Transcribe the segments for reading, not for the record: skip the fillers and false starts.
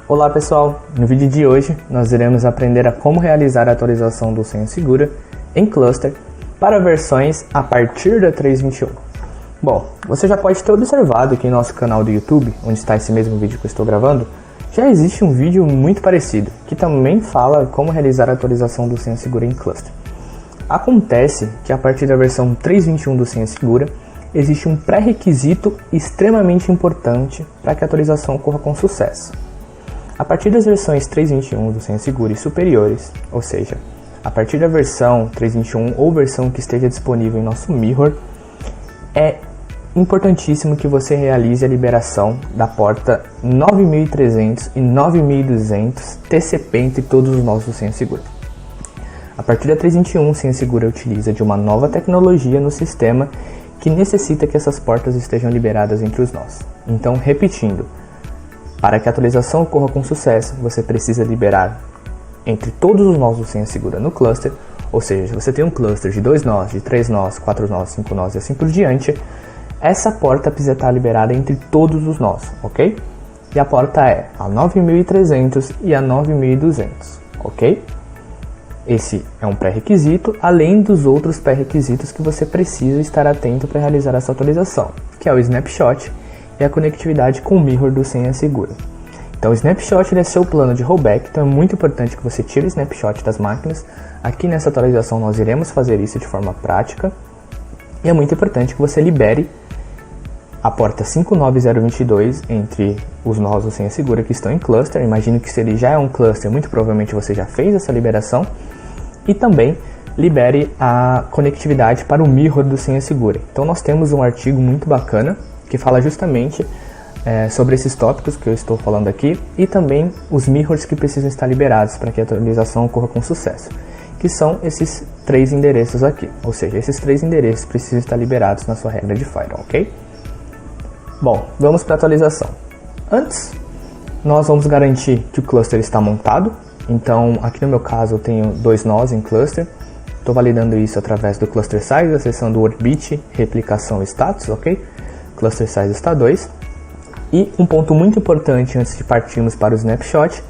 Olá pessoal, no vídeo de hoje nós iremos aprender a como realizar a atualização do Senha Segura em cluster para versões a partir da 3.21. Bom, você já pode ter observado que em nosso canal do YouTube, onde está esse mesmo vídeo que eu estou gravando, já existe um vídeo muito parecido, que também fala como realizar a atualização do Senha Segura em cluster. Acontece que a partir da versão 3.21 do Senha Segura, existe um pré-requisito extremamente importante para que a atualização ocorra com sucesso. A partir das versões 3.21 do Senha Segura e superiores, ou seja, a partir da versão 3.21 ou versão que esteja disponível em nosso Mirror, é importantíssimo que você realize a liberação da porta 9300 e 9200 TCP entre todos os nós do Senha Segura. A partir da 3.21, o Senha Segura utiliza de uma nova tecnologia no sistema que necessita que essas portas estejam liberadas entre os nós. Então, repetindo, para que a atualização ocorra com sucesso, você precisa liberar entre todos os nós do Senha Segura no cluster, ou seja, se você tem um cluster de 2 nós, de 3 nós, 4 nós, 5 nós e assim por diante, essa porta precisa estar liberada entre todos os nós, ok? E a porta é a 9300 e a 9200, ok? Esse é um pré-requisito, além dos outros pré-requisitos que você precisa estar atento para realizar essa atualização, que é o snapshot e a conectividade com o Mirror do Senha Segura. Então o snapshot é seu plano de rollback, então é muito importante que você tire o snapshot das máquinas. Aqui nessa atualização nós iremos fazer isso de forma prática. E é muito importante que você libere a porta 59022 entre os nós do Senha Segura que estão em cluster. Imagino que se ele já é um cluster, muito provavelmente você já fez essa liberação. E também libere a conectividade para o Mirror do Senha Segura. Então nós temos um artigo muito bacana que fala justamente sobre esses tópicos que eu estou falando aqui e também os mirrors que precisam estar liberados para que a atualização ocorra com sucesso, que são esses 3 endereços aqui, ou seja, esses 3 endereços precisam estar liberados na sua regra de firewall, ok? Bom, vamos para a atualização. Antes, nós vamos garantir que o cluster está montado, então aqui no meu caso eu tenho 2 nós em cluster, estou validando isso através do cluster size, acessando o Orbit, replicação status, ok? Cluster size está 2. E um ponto muito importante antes de partirmos para o snapshot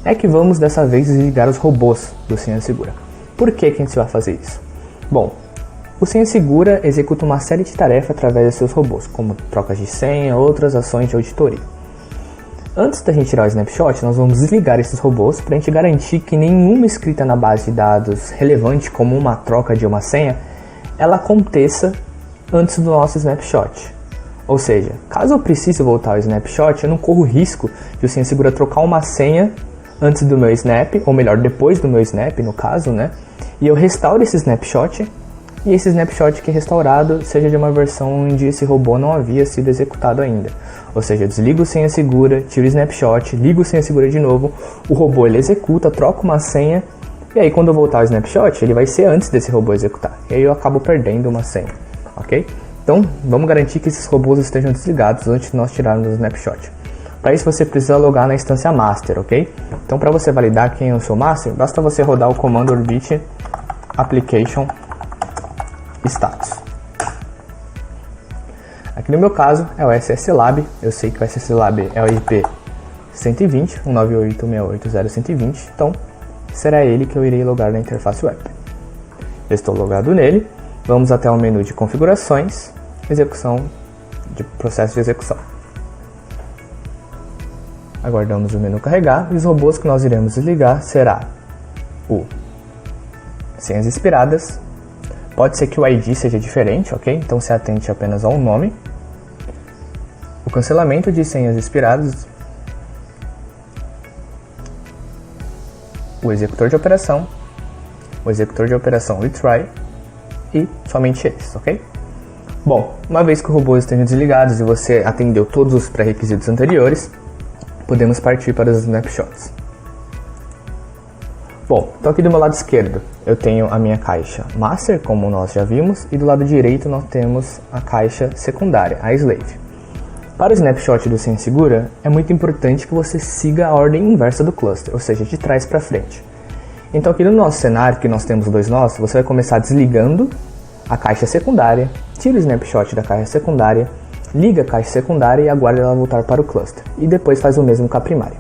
é que vamos dessa vez desligar os robôs do Senha Segura. Por que a gente vai fazer isso? Bom, o Senha Segura executa uma série de tarefas através de seus robôs, como trocas de senha, outras ações de auditoria. Antes da gente tirar o snapshot, nós vamos desligar esses robôs para a gente garantir que nenhuma escrita na base de dados relevante, como uma troca de uma senha, ela aconteça antes do nosso snapshot. Ou seja, caso eu precise voltar ao snapshot, eu não corro risco de o Senha Segura trocar uma senha antes do meu snap, ou melhor, depois do meu snap, no caso, né? E eu restauro esse snapshot, e esse snapshot que é restaurado seja de uma versão onde esse robô não havia sido executado ainda. Ou seja, eu desligo o Senha Segura, tiro o snapshot, ligo o Senha Segura de novo, o robô ele executa, troca uma senha, e aí quando eu voltar ao snapshot, ele vai ser antes desse robô executar. E aí eu acabo perdendo uma senha, ok? Então, vamos garantir que esses robôs estejam desligados antes de nós tirarmos o snapshot. Para isso, você precisa logar na instância master, ok? Então, para você validar quem é o seu master, basta você rodar o comando orbit application status. Aqui no meu caso, é o SSLab. Eu sei que o SSLab é o IP 120, 198.168.0.120. Então, será ele que eu irei logar na interface web. Eu estou logado nele. Vamos até o menu de configurações, execução de processo de execução. Aguardamos o menu carregar e os robôs que nós iremos desligar será o senhas expiradas. Pode ser que o ID seja diferente, ok? Então se atente apenas ao nome. O cancelamento de senhas expiradas. O executor de operação. O executor de operação retry. E somente esses, ok? Bom, uma vez que os robôs estejam desligados e você atendeu todos os pré-requisitos anteriores, podemos partir para os snapshots. Bom, então aqui do meu lado esquerdo eu tenho a minha caixa master, como nós já vimos, e do lado direito nós temos a caixa secundária, a slave. Para o snapshot do senha segura, é muito importante que você siga a ordem inversa do cluster, ou seja, de trás para frente. Então aqui no nosso cenário, que nós temos dois nós, você vai começar desligando a caixa secundária, tira o snapshot da caixa secundária, liga a caixa secundária e aguarda ela voltar para o cluster. E depois faz o mesmo com a primária.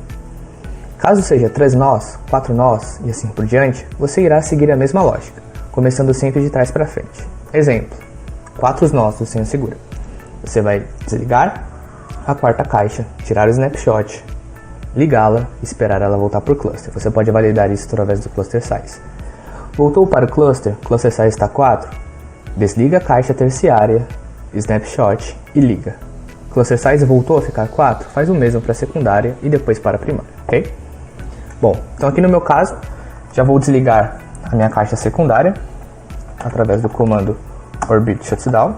Caso seja 3 nós, 4 nós e assim por diante, você irá seguir a mesma lógica, começando sempre de trás para frente. Exemplo, 4 nós do senha segura. Você vai desligar a quarta caixa, tirar o snapshot, ligá-la e esperar ela voltar para o cluster. Você pode validar isso através do cluster size. Voltou para o cluster size está 4, desliga a caixa terciária, snapshot e liga. Cluster size voltou a ficar 4, faz o mesmo para a secundária e depois para a primária, ok? Bom, então aqui no meu caso, já vou desligar a minha caixa secundária através do comando orbit shutdown.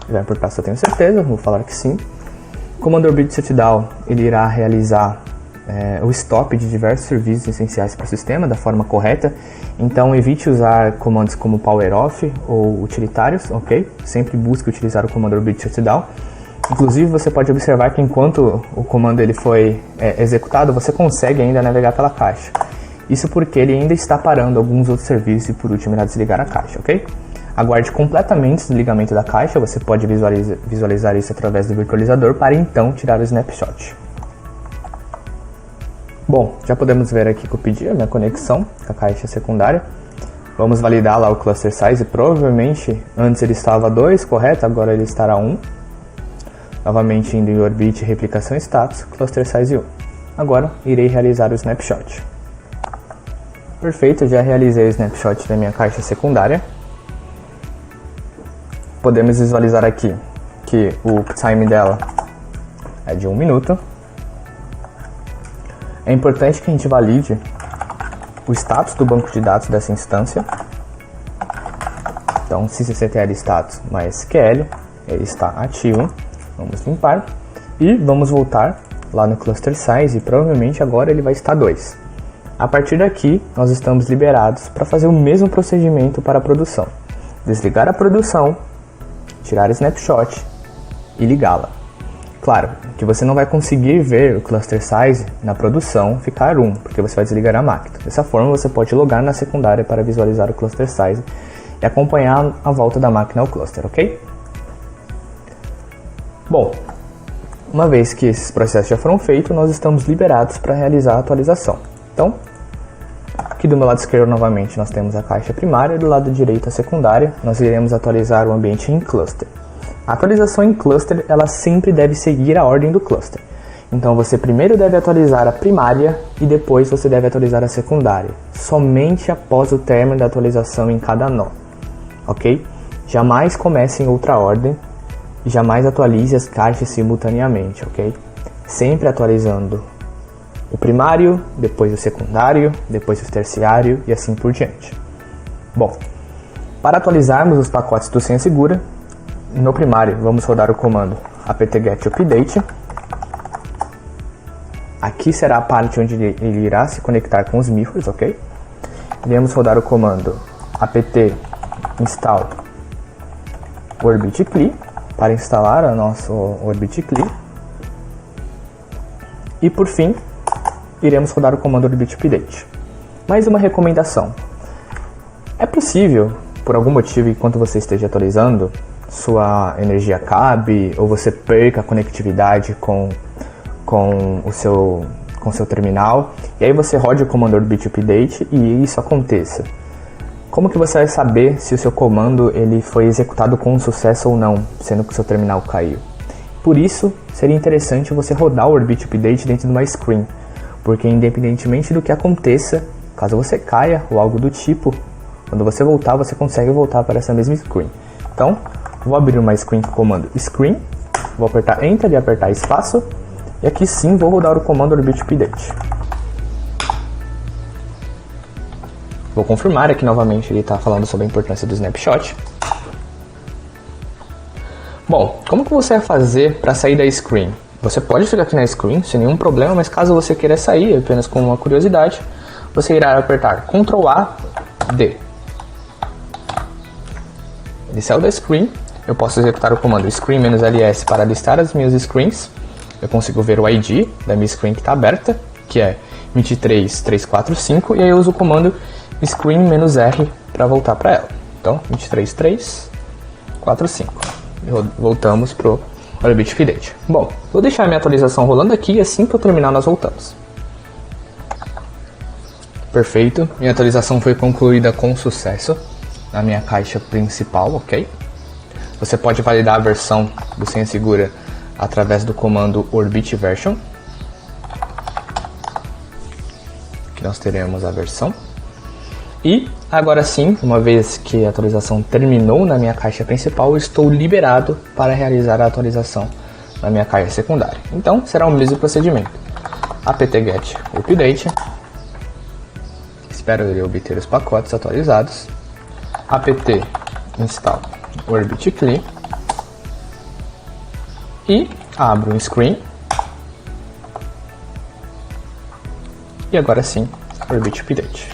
Vai importar se eu tenho certeza, vou falar que sim. O comando orbit shutdown, ele irá realizar o stop de diversos serviços essenciais para o sistema da forma correta. Então evite usar comandos como power off ou utilitários, ok? Sempre busque utilizar o comando orbit shutdown. Inclusive você pode observar que enquanto o comando ele foi executado, você consegue ainda navegar pela caixa. Isso porque ele ainda está parando alguns outros serviços e por último irá desligar a caixa, ok? Aguarde completamente o desligamento da caixa, você pode visualizar isso através do virtualizador para então tirar o snapshot. Bom, já podemos ver aqui que eu pedi a minha conexão com a caixa secundária. Vamos validar lá o cluster size, provavelmente antes ele estava 2, correto? Agora ele estará 1. Novamente indo em orbit, replicação status, cluster size 1. Agora irei realizar o snapshot. Perfeito, já realizei o snapshot da minha caixa secundária. Podemos visualizar aqui que o time dela é de 1 minuto. É importante que a gente valide o status do banco de dados dessa instância. Então, sysctl status mais SQL, ele está ativo. Vamos limpar e vamos voltar lá no cluster size e provavelmente agora ele vai estar 2. A partir daqui, nós estamos liberados para fazer o mesmo procedimento para a produção. Desligar a produção, tirar o snapshot e ligá-la. Claro que você não vai conseguir ver o cluster size na produção ficar 1, porque você vai desligar a máquina. Dessa forma você pode logar na secundária para visualizar o cluster size e acompanhar a volta da máquina ao cluster, ok? Bom, uma vez que esses processos já foram feitos, nós estamos liberados para realizar a atualização. Então, aqui do meu lado esquerdo novamente nós temos a caixa primária e do lado direito a secundária. Nós iremos atualizar o ambiente em cluster. A atualização em cluster, ela sempre deve seguir a ordem do cluster. Então você primeiro deve atualizar a primária e depois você deve atualizar a secundária, somente após o término da atualização em cada nó, ok? Jamais comece em outra ordem e jamais atualize as caixas simultaneamente, ok? Sempre atualizando o primário, depois o secundário, depois o terciário e assim por diante. Bom, para atualizarmos os pacotes do senha segura, no primário vamos rodar o comando apt-get update. Aqui será a parte onde ele irá se conectar com os mirrors, ok? Iremos rodar o comando apt install orbit cli para instalar o nosso orbit cli. E por fim, iremos rodar o comando orbit update. Mais uma recomendação. É possível, por algum motivo, enquanto você esteja atualizando, sua energia acabe ou você perca a conectividade com o seu terminal, e aí você rode o comando orbit update e isso aconteça. Como que você vai saber se o seu comando ele foi executado com sucesso ou não, sendo que o seu terminal caiu? Por isso, seria interessante você rodar o orbit update dentro de uma screen, porque independentemente do que aconteça, caso você caia ou algo do tipo, quando você voltar, você consegue voltar para essa mesma screen. Então, vou abrir uma screen com o comando screen, vou apertar Enter e apertar espaço, e aqui sim vou rodar o comando orbit update. Vou confirmar aqui novamente, ele está falando sobre a importância do snapshot. Bom, como que você vai fazer para sair da screen? Você pode ficar aqui na screen sem nenhum problema, mas caso você queira sair, apenas com uma curiosidade, você irá apertar Ctrl A, D. Ele saiu da screen, eu posso executar o comando screen-ls para listar as minhas screens. Eu consigo ver o ID da minha screen que está aberta, que é 23345, e aí eu uso o comando screen-r para voltar para ela. Então, 23345. Voltamos pro Orbit Update. Bom, vou deixar a minha atualização rolando aqui e assim que eu terminar nós voltamos. Perfeito, minha atualização foi concluída com sucesso na minha caixa principal, ok? Você pode validar a versão do Senha Segura através do comando Orbit Version. Aqui nós teremos a versão. E agora sim, uma vez que a atualização terminou na minha caixa principal, eu estou liberado para realizar a atualização na minha caixa secundária. Então será o mesmo procedimento. apt-get update. Espero ele obter os pacotes atualizados. apt install Orbit Clean. E abro um screen. E agora sim, Orbit Update.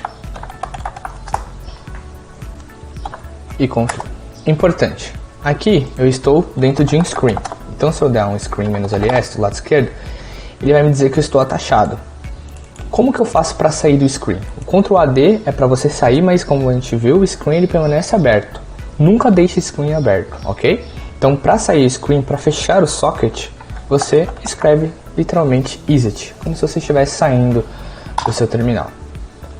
E confio. Importante, aqui eu estou dentro de um screen. Então se eu der um screen "-ls do lado esquerdo, ele vai me dizer que eu estou atachado. Como que eu faço para sair do screen? O Ctrl AD é para você sair, mas como a gente viu, o screen ele permanece aberto. Nunca deixe o screen aberto, ok? Então para sair do screen, para fechar o socket, você escreve literalmente exit, como se você estivesse saindo do seu terminal.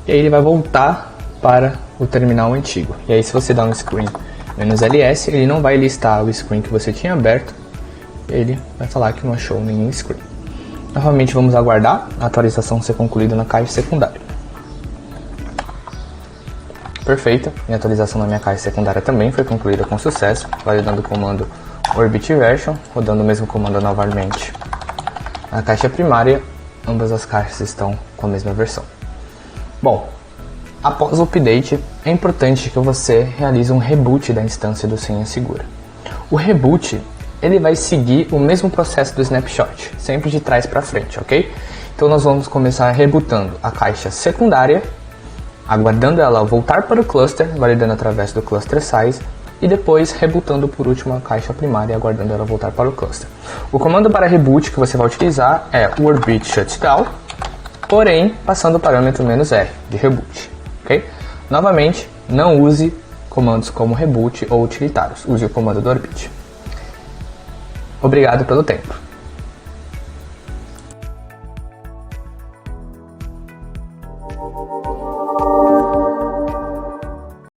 E aí ele vai voltar para o terminal antigo. E aí se você dá um screen "-ls, ele não vai listar o screen que você tinha aberto, ele vai falar que não achou nenhum screen. Novamente vamos aguardar a atualização ser concluída na caixa secundária. Perfeito, minha atualização na minha caixa secundária também foi concluída com sucesso, validando o comando Orbit Version, rodando o mesmo comando novamente. Na caixa primária, ambas as caixas estão com a mesma versão. Bom, após o update, é importante que você realize um reboot da instância do Senha Segura. O reboot, ele vai seguir o mesmo processo do snapshot, sempre de trás para frente, ok? Então nós vamos começar rebutando a caixa secundária, aguardando ela voltar para o cluster, validando através do cluster size, e depois rebutando por último a caixa primária, aguardando ela voltar para o cluster. O comando para reboot que você vai utilizar é o Orbit Shutdown, porém passando o parâmetro "-r de reboot, ok? Novamente, não use comandos como reboot ou utilitários, use o comando do Orbit. Obrigado pelo tempo.